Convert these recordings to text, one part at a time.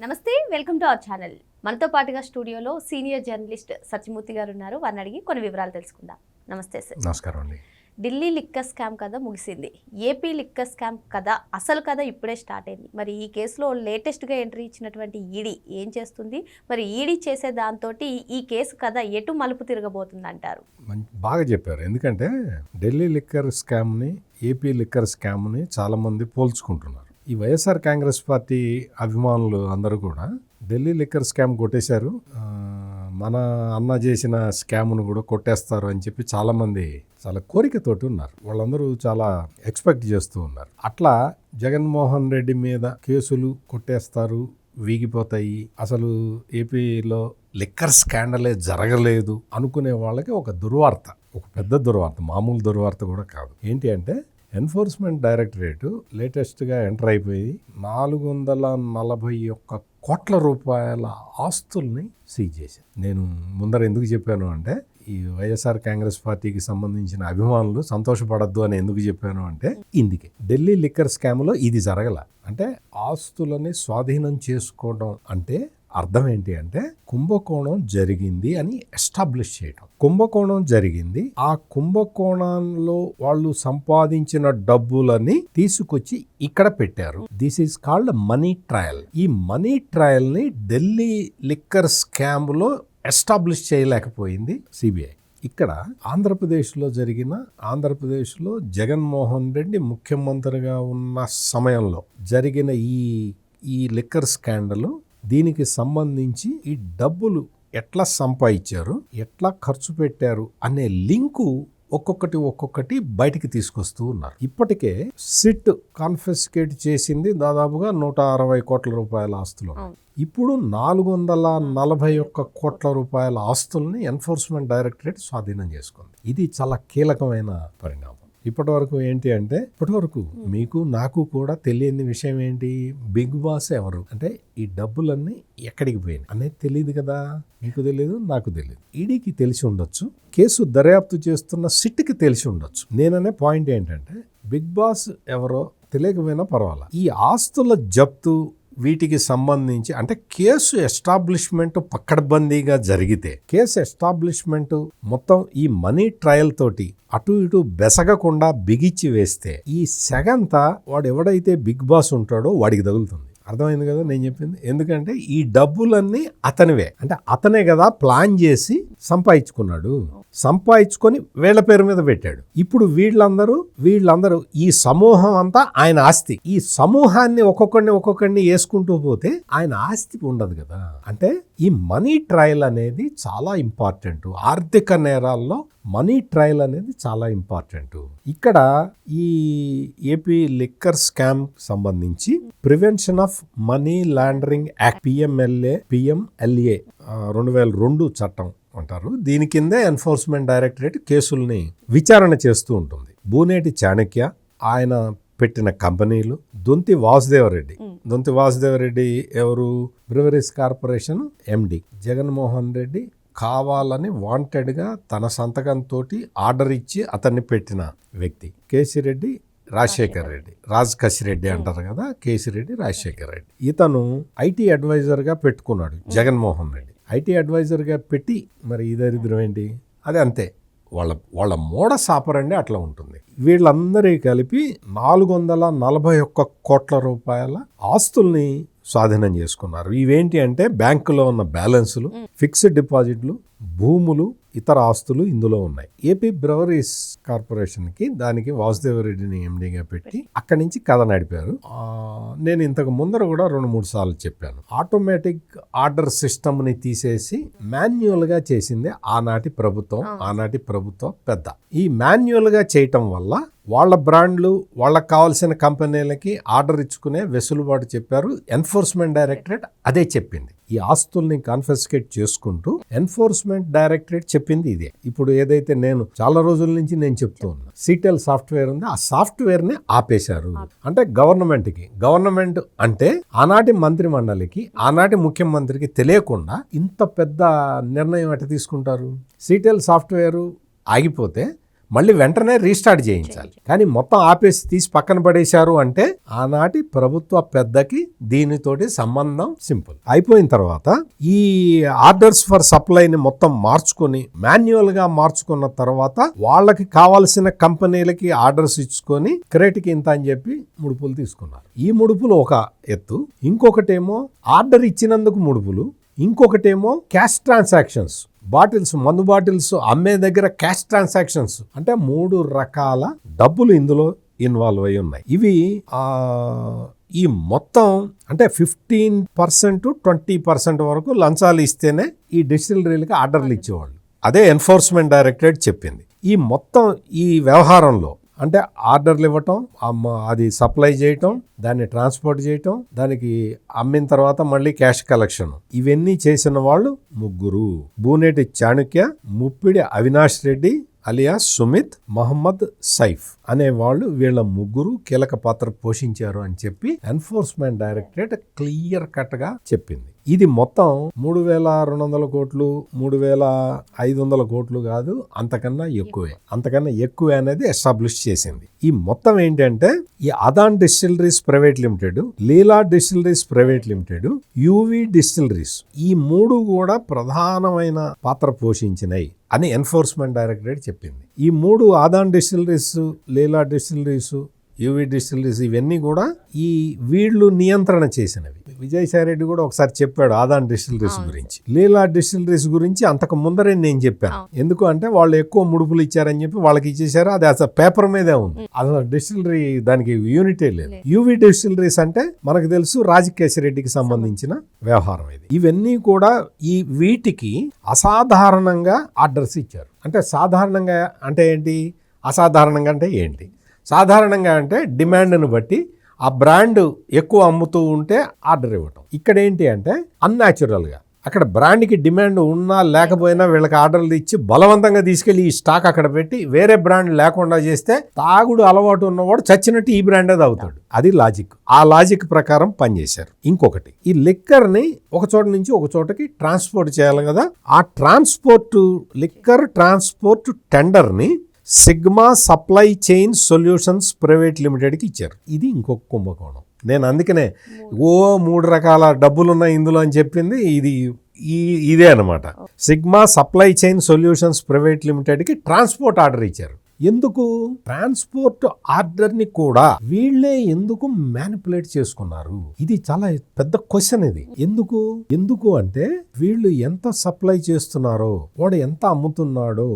నమస్తే, welcome to our channel. మనతో పాటుగా స్టూడియోలో సీనియర్ జర్నలిస్ట్ సత్యమూర్తి గారు ఉన్నారు. వారిని అడిగి కొన్ని వివరాలు తెలుసుకుందాం. నమస్తే సార్. నమస్కారం అండి. ఢిల్లీ లిక్కర్ స్కామ్ కథ ముగిసింది. ఏపీ లిక్కర్ స్కామ్ కథ అసలు కథ ఇప్పుడే స్టార్ట్ అయింది. మరి ఈ కేసులో లేటెస్ట్గా ఎంట్రీ ఇచ్చినటువంటి ఈడీ ఏం చేస్తుంది? మరి ఈడీ చేసే దాంతో ఈ కేసు కథ ఎటు మలుపు తిరగబోతుంది అంటారు? బాగా చెప్పారు. ఎందుకంటే ఢిల్లీ లిక్కర్ స్కామ్ని ఏపీ లిక్కర్ స్కామ్ని చాలామంది పోల్చుకుంటున్నారు. ఈ వైఎస్ఆర్ కాంగ్రెస్ పార్టీ అభిమానులు అందరూ కూడా ఢిల్లీ లిక్కర్ స్కామ్ కొట్టేశారు, మన అన్న చేసిన స్కామ్ను కూడా కొట్టేస్తారు అని చెప్పి చాలామంది చాలా కోరికతోటి ఉన్నారు. వాళ్ళందరూ చాలా ఎక్స్పెక్ట్ చేస్తూ ఉన్నారు. అట్లా జగన్మోహన్ రెడ్డి మీద కేసులు కొట్టేస్తారు, వీగిపోతాయి, అసలు ఏపీలో లిక్కర్ స్కాండలే జరగలేదు అనుకునే వాళ్ళకి ఒక దుర్వార్త, ఒక పెద్ద దుర్వార్త, మామూలు దుర్వార్త కూడా కాదు. ఏంటి అంటే ఎన్ఫోర్స్మెంట్ డైరెక్టరేటు లేటెస్ట్గా ఎంటర్ అయిపోయి 441 కోట్ల రూపాయల ఆస్తుల్ని సీజ్ చేశారు. నేను ముందర ఎందుకు చెప్పాను అంటే, ఈ వైఎస్ఆర్ కాంగ్రెస్ పార్టీకి సంబంధించిన అభిమానులు సంతోషపడద్దు అని ఎందుకు చెప్పాను అంటే, ఇందుకే ఢిల్లీ లిక్కర్ స్కామ్లో ఇది జరగల. అంటే ఆస్తులని స్వాధీనం చేసుకోవడం అంటే అర్థం ఏంటి అంటే, కుంభకోణం జరిగింది అని ఎస్టాబ్లిష్ చేయడం. కుంభకోణం జరిగింది, ఆ కుంభకోణంలో వాళ్ళు సంపాదించిన డబ్బులని తీసుకొచ్చి ఇక్కడ పెట్టారు. This is called money trial. ఈ మనీ ట్రయల్ ని ఢిల్లీ లిక్కర్ స్కామ్ లో ఎస్టాబ్లిష్ చేయలేకపోయింది సిబిఐ. ఇక్కడ ఆంధ్రప్రదేశ్లో జగన్మోహన్ రెడ్డి ముఖ్యమంత్రిగా ఉన్న సమయంలో జరిగిన ఈ లిక్కర్ స్కాండల్, దీనికి సంబంధించి ఈ డబ్బులు ఎట్లా సంపాదించారు, ఎట్లా ఖర్చు పెట్టారు అనే లింకు ఒక్కొక్కటి బయటికి తీసుకొస్తూ ఉన్నారు. ఇప్పటికే సిట్ కాన్ఫిస్కేట్ చేసింది దాదాపుగా 160 కోట్ల రూపాయల ఆస్తులు. ఇప్పుడు 441 కోట్ల రూపాయల ఆస్తుల్ని ఎన్ఫోర్స్మెంట్ డైరెక్టరేట్ స్వాధీనం చేసుకుంది. ఇది చాలా కీలకమైన పరిణామం. ఇప్పటివరకు ఏంటి అంటే, ఇప్పటివరకు మీకు నాకు కూడా తెలియని విషయం ఏంటి, బిగ్ బాస్ ఎవరు అంటే ఈ డబ్బులన్నీ ఎక్కడికి పోయినాయి అనేది తెలియదు కదా. మీకు తెలియదు, నాకు తెలియదు. ఈడీకి తెలిసి ఉండొచ్చు, కేసు దర్యాప్తు చేస్తున్న సిట్కి తెలిసి ఉండొచ్చు. నేననే పాయింట్ ఏంటంటే, బిగ్ బాస్ ఎవరో తెలియకపోయినా పర్వాలా, ఈ ఆస్తుల జప్తు వీటికి సంబంధించి అంటే కేసు ఎస్టాబ్లిష్మెంట్ పక్కడబందీగా జరిగితే, కేసు ఎస్టాబ్లిష్మెంట్ మొత్తం ఈ మనీ ట్రయల్ తోటి అటు ఇటు బెసగకుండా బిగిచ్చి వేస్తే, ఈ సెగంతా వాడు ఎవడైతే బిగ్ బాస్ ఉంటాడో వాడికి తగులుతుంది. అర్థమైంది కదా నేను చెప్పింది? ఎందుకంటే ఈ డబ్బులన్నీ అతనివే. అంటే అతనే కదా ప్లాన్ చేసి సంపాదించుకొని వీళ్ళ పేరు మీద పెట్టాడు. ఇప్పుడు వీళ్ళందరూ ఈ సమూహం అంతా ఆయన ఆస్తి. ఈ సమూహాన్ని ఒక్కొక్కడిని వేసుకుంటూ పోతే ఆయన ఆస్తి ఉండదు కదా. అంటే ఈ మనీ ట్రయల్ అనేది చాలా ఇంపార్టెంట్. ఆర్థిక నేరాల్లో మనీ ట్రయల్ అనేది చాలా ఇంపార్టెంట్. ఇక్కడ ఈ ఏపీ లిక్కర్ స్కామ్ సంబంధించి prevention of money laundering act PMLA 2002 చట్టం అంటారు. దీని కిందే ఎన్ఫోర్స్మెంట్ డైరెక్టరేట్ కేసుల్ని విచారణ చేస్తూ ఉంటుంది. బూనేటి చాణక్య, ఆయన పెట్టిన కంపెనీలు, దొంతి వాసుదేవరెడ్డి ఎవరు, breweries corporation MD. Jaganmohan Reddy కావాలని వాంటెడ్గా తన సంతకంతో ఆర్డర్ ఇచ్చి అతన్ని పెట్టిన వ్యక్తి. కేసిరెడ్డి రాజశేఖర్ రెడ్డి, కసిరెడ్డి అంటారు కదా, కేసిరెడ్డి రాజశేఖర్ రెడ్డి. ఇతను ఐటీ అడ్వైజర్గా పెట్టుకున్నాడు జగన్మోహన్ రెడ్డి. ఐటీ అడ్వైజర్గా పెట్టి మరి ఈ దరిద్రం ఏంటి, అది అంతే. వాళ్ళ మోడస్ ఆపరండి అట్లా ఉంటుంది. వీళ్ళందరి కలిపి 441 కోట్ల రూపాయల ఆస్తుల్ని స్వాధీనం చేసుకున్నారు. ఇవేంటి అంటే బ్యాంకులో ఉన్న బ్యాలెన్సులు, ఫిక్స్డ్ డిపాజిట్లు, భూములు, ఇతర ఆస్తులు ఇందులో ఉన్నాయి. ఏపీ బ్రెవరీస్ కార్పొరేషన్ కి దానికి వాసుదేవరెడ్డిని ఎండీగా పెట్టి అక్కడి నుంచి కథ నడిపారు. నేను ఇంతకు ముందర కూడా 2-3 సార్లు చెప్పాను. ఆటోమేటిక్ ఆర్డర్ సిస్టమ్ ని తీసేసి మాన్యువల్ గా చేసింది ఆనాటి ప్రభుత్వం పెద్ద. ఈ మాన్యువల్ గా చేయటం వల్ల వాళ్ళ బ్రాండ్లు, వాళ్ళకి కావాల్సిన కంపెనీలకి ఆర్డర్ ఇచ్చుకునే వెసులుబాటు చెప్పారు. ఎన్ఫోర్స్మెంట్ డైరెక్టరేట్ అదే చెప్పింది. ఈ ఆస్తుల్ని కాన్ఫిస్కేట్ చేసుకుంటూ ఎన్ఫోర్స్మెంట్ డైరెక్టరేట్ చెప్పింది ఇదే. ఇప్పుడు ఏదైతే నేను చాలా రోజుల నుంచి నేను చెప్తూ ఉన్నా, సిటెల్ సాఫ్ట్వేర్ ఉంది, ఆ సాఫ్ట్వేర్ ని ఆపేశారు. అంటే గవర్నమెంట్ అంటే ఆనాటి మంత్రి మండలికి, ఆనాటి ముఖ్యమంత్రికి తెలియకుండా ఇంత పెద్ద నిర్ణయం ఎట్లా తీసుకుంటారు? సిటెల్ సాఫ్ట్వేర్ ఆగిపోతే మళ్ళీ వెంటనే రీస్టార్ట్ చేయించాలి. కానీ మొత్తం ఆపేసి తీసి పక్కన పడేశారు అంటే ఆనాటి ప్రభుత్వ పెద్దకి దీనితోటి సంబంధం సింపుల్. అయిపోయిన తర్వాత ఈ ఆర్డర్స్ ఫర్ సప్లైని మొత్తం మార్చుకొని మాన్యువల్ గా మార్చుకున్న తర్వాత వాళ్ళకి కావాల్సిన కంపెనీలకి ఆర్డర్స్ ఇచ్చుకొని క్రేట్కి ఇంత అని చెప్పి ముడుపులు తీసుకున్నారు. ఈ ముడుపులు ఒక ఎత్తు, ఇంకొకటేమో ఆర్డర్ ఇచ్చినందుకు ముడుపులు, ఇంకొకటేమో క్యాష్ ట్రాన్సాక్షన్స్, బాటిల్స్ మందు బాటిల్స్ అమ్మే దగ్గర క్యాష్ ట్రాన్సాక్షన్స్, అంటే 3 రకాల డబ్బులు ఇందులో ఇన్వాల్వ్ అయి ఉన్నాయి. ఇవి ఈ మొత్తం అంటే 15% 20% వరకు లంచాలు ఇస్తేనే ఈ డిస్టిలరీలకి ఆర్డర్లు ఇచ్చేవాళ్ళు. అదే ఎన్ఫోర్స్మెంట్ డైరెక్టరేట్ చెప్పింది. ఈ మొత్తం ఈ వ్యవహారంలో అంటే ఆర్డర్లు ఇవ్వటం, అది సప్లై చేయటం, దాన్ని ట్రాన్స్పోర్ట్ చేయటం, దానికి అమ్మిన తర్వాత మళ్ళీ క్యాష్ కలెక్షన్, ఇవన్నీ చేసిన వాళ్ళు 3. బూనేటి చాణుక్య, ముప్పిడి అవినాష్ రెడ్డి అలియాస్ సుమిత్, మహమ్మద్ సైఫ్ అనేవాళ్ళు వీళ్ళ 3 కీలక పాత్ర పోషించారు అని చెప్పి ఎన్ఫోర్స్మెంట్ డైరెక్టరేట్ క్లియర్ కట్ గా చెప్పింది. ఇది మొత్తం 3,200 కోట్లు 3,500 కోట్లు కాదు, అంతకన్నా ఎక్కువే అనేది ఎస్టాబ్లిష్ చేసింది. ఈ మొత్తం ఏంటంటే ఈ Adan distilleries private limited, Leela distilleries private limited, UV distilleries, ఈ 3 కూడా ప్రధానమైన పాత్ర పోషించినాయి అని ఎన్ఫోర్స్మెంట్ డైరెక్టరేట్ చెప్పింది. ఈ 3 అదాన్ డిస్టిలరీస్, లీలా డిస్టిలరీస్, యూవి డిస్టిలరీస్ ఇవన్నీ కూడా వీళ్ళు నియంత్రణ చేసినవి. విజయసాయి రెడ్డి కూడా ఒకసారి చెప్పాడు అదాన్ డిస్టిలరీస్ గురించి. లీలా డిస్టిలరీస్ గురించి అంతకు ముందరే నేను చెప్పాను. ఎందుకు అంటే వాళ్ళు ఎక్కువ ముడుపులు ఇచ్చారని చెప్పి వాళ్ళకి ఇచ్చేసారు. అది అసలు పేపర్ మీదే ఉంది, అసలు డిస్టిలరీ దానికి యూనిటే లేదు. యూవి డిస్టిలరీస్ అంటే మనకు తెలుసు రాజకేశ్ రెడ్డికి సంబంధించిన వ్యవహారం ఇది. ఇవన్నీ కూడా వీటికి అసాధారణంగా ఆర్డర్స్ ఇచ్చారు. అంటే సాధారణంగా అంటే ఏంటి, అసాధారణంగా అంటే ఏంటి? సాధారణంగా అంటే డిమాండ్ను బట్టి ఆ బ్రాండ్ ఎక్కువ అమ్ముతూ ఉంటే ఆర్డర్ ఇవ్వటం. ఇక్కడ ఏంటి అంటే అన్యాచురల్గా అక్కడ బ్రాండ్కి డిమాండ్ ఉన్నా లేకపోయినా వీళ్ళకి ఆర్డర్లు ఇచ్చి బలవంతంగా తీసుకెళ్లి ఈ స్టాక్ అక్కడ పెట్టి వేరే బ్రాండ్ లేకుండా చేస్తే తాగుడు అలవాటు ఉన్నవాడు చచ్చినట్టు ఈ బ్రాండే తాగుతాడు. అది లాజిక్. ఆ లాజిక్ ప్రకారం పనిచేశారు. ఇంకొకటి, ఈ లిక్కర్ని ఒక చోట నుంచి ఒక చోటకి ట్రాన్స్పోర్ట్ చేయాలి కదా, ఆ లిక్కర్ ట్రాన్స్పోర్ట్ టెండర్ని Sigma supply chain solutions private లిమిటెడ్కి ఇచ్చారు. ఇది ఇంకొక కుంభకోణం. నేను అందుకనే 3 రకాల డబ్బులు ఉన్నాయి ఇందులో అని చెప్పింది ఇదే అనమాట. Sigma supply chain solutions private లిమిటెడ్కి ట్రాన్స్పోర్ట్ ఆర్డర్ ఇచ్చారు. ఎందుకు? ట్రాన్స్పోర్ట్ ఆర్డర్ని కూడా వీళ్ళే ఎందుకు మ్యానిపులేట్ చేసుకున్నారు? ఇది చాలా పెద్ద క్వశ్చన్. ఇది ఎందుకు అంటే వీళ్ళు ఎంత సప్లై చేస్తున్నారో, వాడు ఎంత అమ్ముతున్నాడో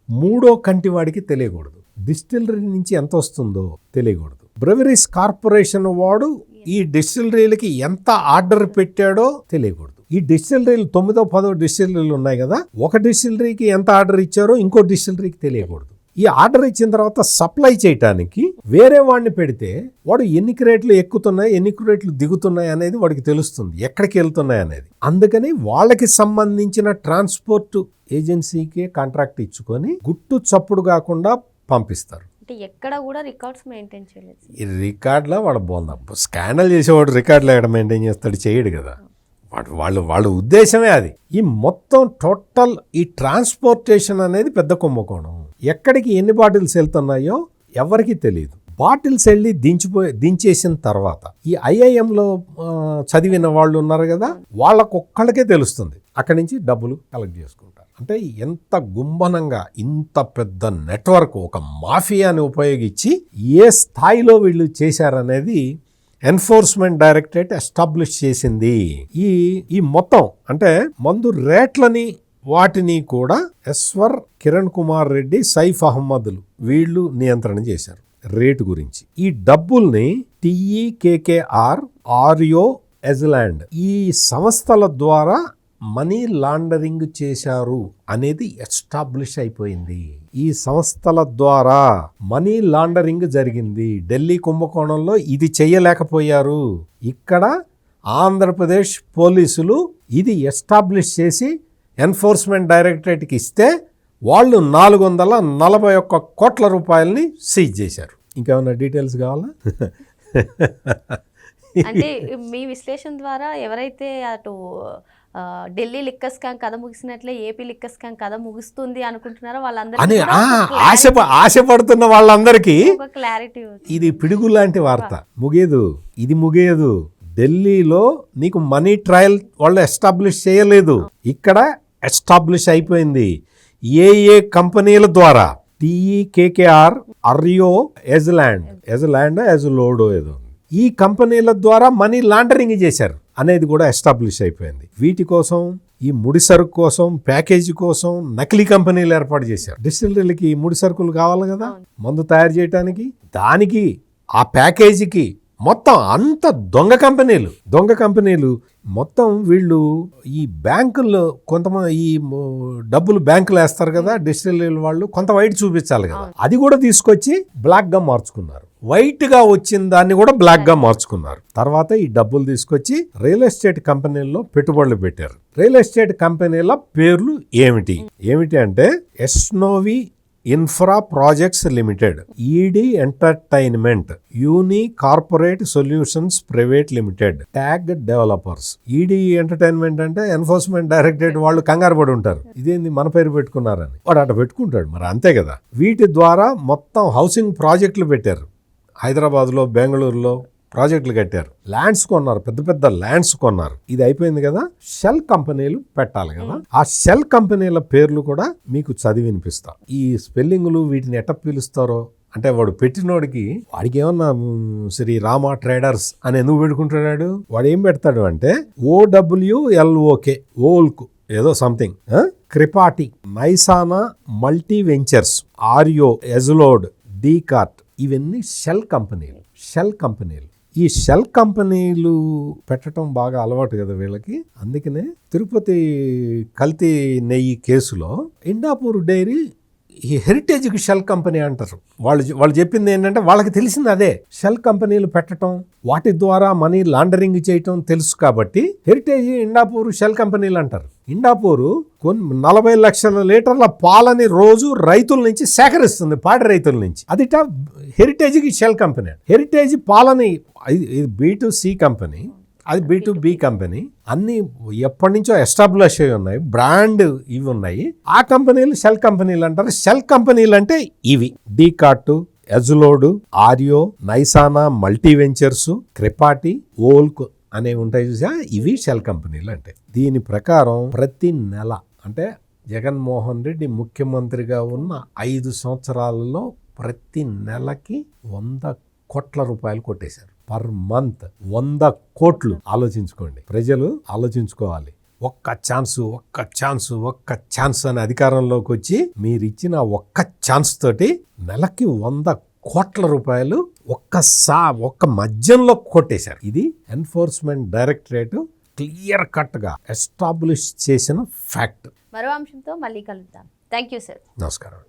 3వ కంటి వాడికి తెలియకూడదు. డిస్టిలరీ నుంచి ఎంత వస్తుందో తెలియకూడదు. బ్రెవరీస్ కార్పొరేషన్ వాడు ఈ డిస్టిలరీలకి ఎంత ఆర్డర్ పెట్టాడో తెలియకూడదు. ఈ డిస్టిలరీలు 9వ 10వ డిస్టిలరీలు ఉన్నాయి కదా, ఒక డిస్టిలరీకి ఎంత ఆర్డర్ ఇచ్చారో ఇంకో డిస్టిలరీకి తెలియకూడదు. ఈ ఆర్డర్ ఇచ్చిన తర్వాత సప్లై చేయటానికి వేరే వాడిని పెడితే వాడు ఎన్ని క్రేట్లు ఎక్కుతున్నాయి, ఎన్ని క్రేట్లు దిగుతున్నాయి అనేది వాడికి తెలుస్తుంది, ఎక్కడికి వెళ్తున్నాయి అనేది. అందుకని వాళ్ళకి సంబంధించిన ట్రాన్స్పోర్ట్ ఏజెన్సీకే కాంట్రాక్ట్ ఇచ్చుకొని గుట్టు చప్పుడు కాకుండా పంపిస్తారు. ఎక్కడ కూడా రికార్డ్స్ మెయింటైన్ చేయలేదు. ఈ రికార్డులో వాడు స్కానల్ చేసేవాడు రికార్డులో ఎక్కడ మెయింటైన్ చేస్తాడు? చేయడు కదా. వాళ్ళ ఉద్దేశమే అది. ఈ మొత్తం టోటల్ ఈ ట్రాన్స్పోర్టేషన్ అనేది పెద్ద కుంభకోణం. ఎక్కడికి ఎన్ని బాటిల్స్ వెళ్తున్నాయో ఎవరికి తెలియదు. బాటిల్స్ వెళ్ళి దించేసిన తర్వాత ఈ ఐఐఎంలో చదివిన వాళ్ళు ఉన్నారు కదా, వాళ్ళకొక్కళ్ళకే తెలుస్తుంది. అక్కడి నుంచి డబ్బులు కలెక్ట్ చేసుకుంటారు. అంటే ఎంత గుంభనంగా ఇంత పెద్ద నెట్వర్క్, ఒక మాఫియాని ఉపయోగించి ఏ స్థాయిలో వీళ్ళు చేశారనేది ఎన్ఫోర్స్మెంట్ డైరెక్టరేట్ ఎస్టాబ్లిష్ చేసింది. ఈ మొత్తం అంటే మందు రేట్లని వాటిని కూడా ఎస్వర్, కిరణ్ కుమార్ రెడ్డి, సైఫ్ అహ్మద్లు వీళ్ళు నియంత్రణ చేశారు రేటు గురించి. ఈ డబ్బుల్ని TEKKR, ఆరియో, ఎజ్లాండ్ ఈ సంస్థల ద్వారా మనీ లాండరింగ్ చేశారు అనేది ఎస్టాబ్లిష్ అయిపోయింది. ఈ సంస్థల ద్వారా మనీ లాండరింగ్ జరిగింది. ఢిల్లీ కుంభకోణంలో ఇది చెయ్యలేకపోయారు. ఇక్కడ ఆంధ్రప్రదేశ్ పోలీసులు ఇది ఎస్టాబ్లిష్ చేసి ఎన్ఫోర్స్మెంట్ డైరెక్టరేట్కి ఇస్తే వాళ్ళు 441 కోట్ల రూపాయలని సీజ్ చేశారు. ఇంకేమైనా డీటెయిల్స్ కావాలా? అంటే మీ విశ్లేషణ ద్వారా ఎవరైతే అటు ఢిల్లీ లిక్కర్ స్కామ్ కథ ముగిసినట్లే ఏపీ లిక్కర్ స్కామ్ కథ ముగుస్తుంది అనుకుంటున్నారో అని వాళ్ళందరికీ ఆశపడుతున్న వాళ్ళందరికీ ఒక క్లారిటీ ఇది పిడుగు లాంటి వార్త. ఇది ముగియదు. ఢిల్లీలో నీకు మనీ ట్రయల్ వాళ్ళు ఎస్టాబ్లిష్ చేయలేదు, ఇక్కడ ఎస్టాబ్లిష్ అయిపోయింది. ఏ కంపెనీల ద్వారా TEKKR, అర్యో, ఎజ్లాండ్ ఏదో ఈ కంపెనీల ద్వారా మనీ లాండరింగ్ చేశారు అనేది కూడా ఎస్టాబ్లిష్ అయిపోయింది. వీటి కోసం, ఈ ముడి సరుకు కోసం, ప్యాకేజీ కోసం నకిలీ కంపెనీలు ఏర్పాటు చేశారు. డిస్టిలరీలకి ముడి సరుకులు కావాలి కదా మందు తయారు చేయడానికి, దానికి ఆ ప్యాకేజీకి మొత్తం అంత దొంగ కంపెనీలు మొత్తం. వీళ్ళు ఈ బ్యాంకుల్లో కొంతమంది ఈ డబ్బులు బ్యాంకులు వేస్తారు కదా డిస్టిలరీ వాళ్ళు, కొంత వైట్ చూపించాలి కదా, అది కూడా తీసుకొచ్చి బ్లాక్ గా మార్చుకున్నారు. వైట్ గా వచ్చిన దాన్ని కూడా బ్లాక్ గా మార్చుకున్నారు. తర్వాత ఈ డబ్బులు తీసుకొచ్చి రియల్ ఎస్టేట్ కంపెనీల్లో పెట్టుబడులు పెట్టారు. రియల్ ఎస్టేట్ కంపెనీల పేర్లు ఏమిటి అంటే ఎస్నోవి infra projects limited, ED entertainment, uni corporate solutions private limited, tag developers. ED entertainment అంటే ఎన్ఫోర్స్మెంట్ డైరెక్టరేట్ వాళ్ళు కంగారు పడి ఉంటారు, ఇదేంది మన పేరు పెట్టుకున్నారని. వాడు అట్లా పెట్టుకుంటాడు, మరి అంతే కదా. వీటి ద్వారా మొత్తం హౌసింగ్ ప్రాజెక్టులు పెట్టారు. హైదరాబాద్లో, బెంగళూరులో ప్రాజెక్టులు కట్టారు, ల్యాండ్స్ కొన్నారు, పెద్ద ల్యాండ్స్ కొన్నారు. ఇది అయిపోయింది కదా, షెల్ కంపెనీలు పెట్టాలి కదా. ఆ షెల్ కంపెనీల పేర్లు కూడా మీకు చదివి వినిపిస్తా. ఈ స్పెల్లింగ్లు వీటిని ఎట్ట పిలుస్తారో అంటే వాడు పెట్టినోడికి, వాడికి ఏమన్నా శ్రీరామ ట్రేడర్స్ అని ఎందుకు పెట్టుకుంటున్నాడు, వాడు ఏం పెడతాడు అంటే OWLOK ఓల్కు ఏదో సంథింగ్, క్రిపాటి, నైసానా మల్టీ వెంచర్స్, ఆర్యో, ఎజ్లోడ్, డీకార్ట్, ఇవన్నీ షెల్ కంపెనీలు. ఈ షెల్ కంపెనీలు పెట్టడం బాగా అలవాటు కదా వీళ్ళకి. అందుకనే తిరుపతి కల్తీ నెయ్యి కేసులో ఇండాపూర్ డైరీ ఈ హెరిటేజ్కి షెల్ కంపెనీ అంటారు. వాళ్ళు చెప్పింది ఏంటంటే వాళ్ళకి తెలిసింది అదే, షెల్ కంపెనీలు పెట్టడం, వాటి ద్వారా మనీ లాండరింగ్ చేయటం తెలుసు కాబట్టి హెరిటేజ్, ఇండాపూర్ షెల్ కంపెనీలు అంటారు. ఇండాపూరు 40 లక్షల లీటర్ల పాలని రోజు రైతుల నుంచి సేకరిస్తుంది, పాడి రైతుల నుంచి. అదిట హెరిటేజ్కి షెల్ కంపెనీ. హెరిటేజ్ పాలని, ఇది B2C కంపెనీ, అది B2B కంపెనీ. అన్ని ఎప్పటి నుంచో ఎస్టాబ్లిష్ అయి ఉన్నాయి, బ్రాండ్ ఇవి ఉన్నాయి. ఆ కంపెనీలు షెల్ కంపెనీలు అంటారు. షెల్ కంపెనీలు అంటే ఇవి డీకార్ట్, ఎజ్లోడ్, ఆర్యో, నైసానా మల్టీ వెంచర్స్, క్రిపాటి, ఓల్క్ అనేవి ఉంటాయి చూసా, ఇవి షెల్ కంపెనీలు అంటే. దీని ప్రకారం ప్రతి నెల అంటే జగన్మోహన్ రెడ్డి ముఖ్యమంత్రిగా ఉన్న 5 సంవత్సరాలలో ప్రతి నెలకి 100 కోట్ల రూపాయలు కొట్టేశారు. పర్ మంత్ 100 కోట్లు. ఆలోచించుకోండి, ప్రజలు ఆలోచించుకోవాలి. ఒక్క ఛాన్స్ అని అధికారంలోకి వచ్చి మీరిచ్చిన ఒక్క ఛాన్స్ తోటి నెలకి 100 కోట్ల రూపాయలు ఒక్క మధ్యంలో కొట్టేశారు. ఇది ఎన్ఫోర్స్మెంట్ డైరెక్టరేట్ క్లియర్ కట్ గా ఎస్టాబ్లిష్ చేసిన ఫ్యాక్ట్. మరో అంశంతో మళ్ళీ కలుద్దాం. Thank you sir. నమస్కారం.